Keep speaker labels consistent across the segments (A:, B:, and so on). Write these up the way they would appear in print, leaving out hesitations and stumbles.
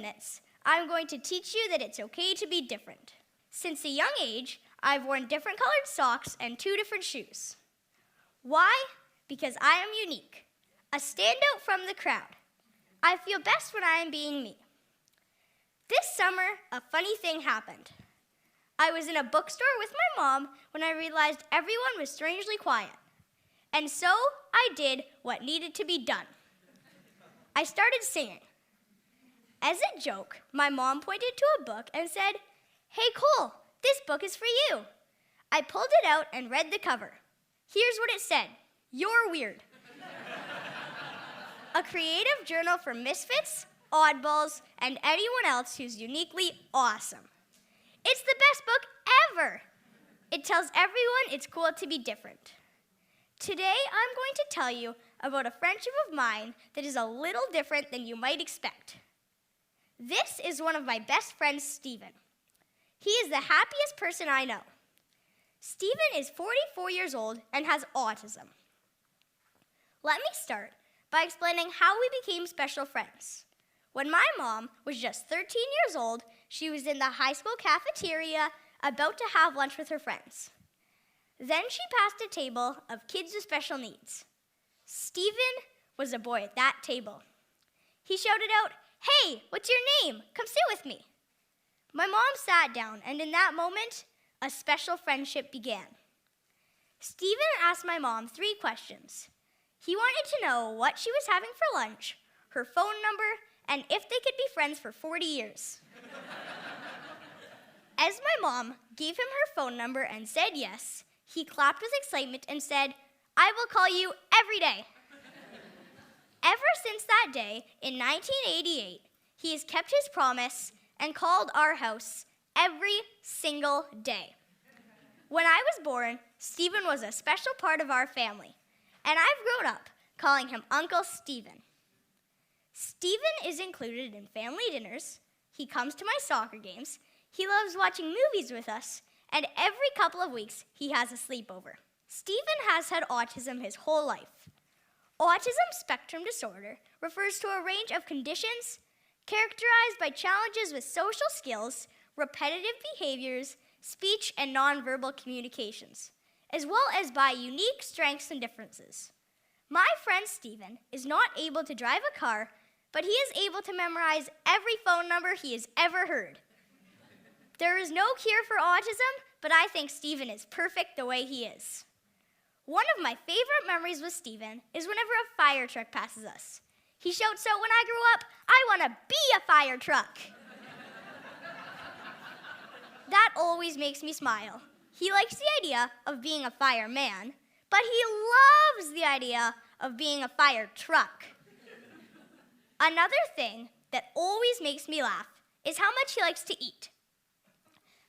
A: minutes, I'm going to teach you that it's okay to be different. Since a young age, I've worn different colored socks and 2 different shoes. Why? Because I am unique, a standout from the crowd. I feel best when I am being me. This summer, a funny thing happened. I was in a bookstore with my mom when I realized everyone was strangely quiet. And so I did what needed to be done. I started singing. As a joke, my mom pointed to a book and said, "Hey, Cole, this book is for you." I pulled it out and read the cover. Here's what it said: "You're weird." A creative journal for misfits, oddballs, and anyone else who's uniquely awesome. It's the best book ever. It tells everyone it's cool to be different. Today, I'm going to tell you about a friendship of mine that is a little different than you might expect. This is one of my best friends, Stephen. He is the happiest person I know. Stephen is 44 years old and has autism. Let me start by explaining how we became special friends. When my mom was just 13 years old, she was in the high school cafeteria about to have lunch with her friends. Then she passed a table of kids with special needs. Stephen was a boy at that table. He shouted out, "Hey, what's your name? Come sit with me." My mom sat down, and in that moment, a special friendship began. Stephen asked my mom 3 questions. He wanted to know what she was having for lunch, her phone number, and if they could be friends for 40 years. As my mom gave him her phone number and said yes, he clapped with excitement and said, "I will call you every day." Ever since that day, in 1988, he has kept his promise and called our house every single day. When I was born, Stephen was a special part of our family, and I've grown up calling him Uncle Stephen. Stephen is included in family dinners, he comes to my soccer games, he loves watching movies with us, and every couple of weeks he has a sleepover. Stephen has had autism his whole life. Autism spectrum disorder refers to a range of conditions characterized by challenges with social skills, repetitive behaviors, speech and nonverbal communications, as well as by unique strengths and differences. My friend Stephen is not able to drive a car, but he is able to memorize every phone number he has ever heard. There is no cure for autism, but I think Stephen is perfect the way he is. One of my favorite memories with Stephen is whenever a fire truck passes us. He shouts out, "When I grow up, I want to be a fire truck." That always makes me smile. He likes the idea of being a fireman, but he loves the idea of being a fire truck. Another thing that always makes me laugh is how much he likes to eat.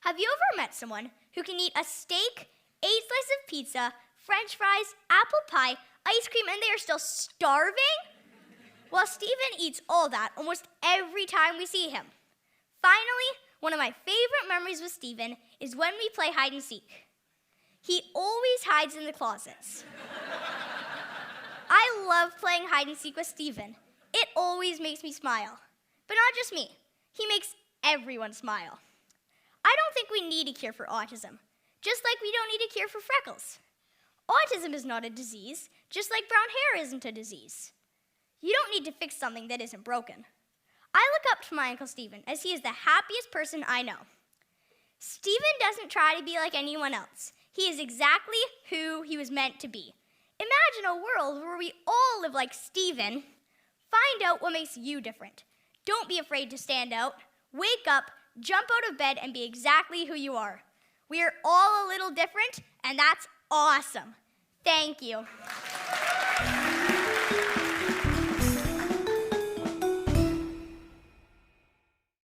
A: Have you ever met someone who can eat a steak, 8 slices of pizza, French fries, apple pie, ice cream, and they are still starving? Well, Stephen eats all that almost every time we see him. Finally, one of my favorite memories with Stephen is when we play hide and seek. He always hides in the closets. I love playing hide and seek with Stephen. It always makes me smile. But not just me. He makes everyone smile. I don't think we need a cure for autism, just like we don't need a cure for freckles. Autism is not a disease, just like brown hair isn't a disease. You don't need to fix something that isn't broken. I look up to my Uncle Stephen as he is the happiest person I know. Stephen doesn't try to be like anyone else. He is exactly who he was meant to be. Imagine a world where we all live like Stephen. Find out what makes you different. Don't be afraid to stand out. Wake up, jump out of bed, and be exactly who you are. We are all a little different, and that's awesome. Thank you.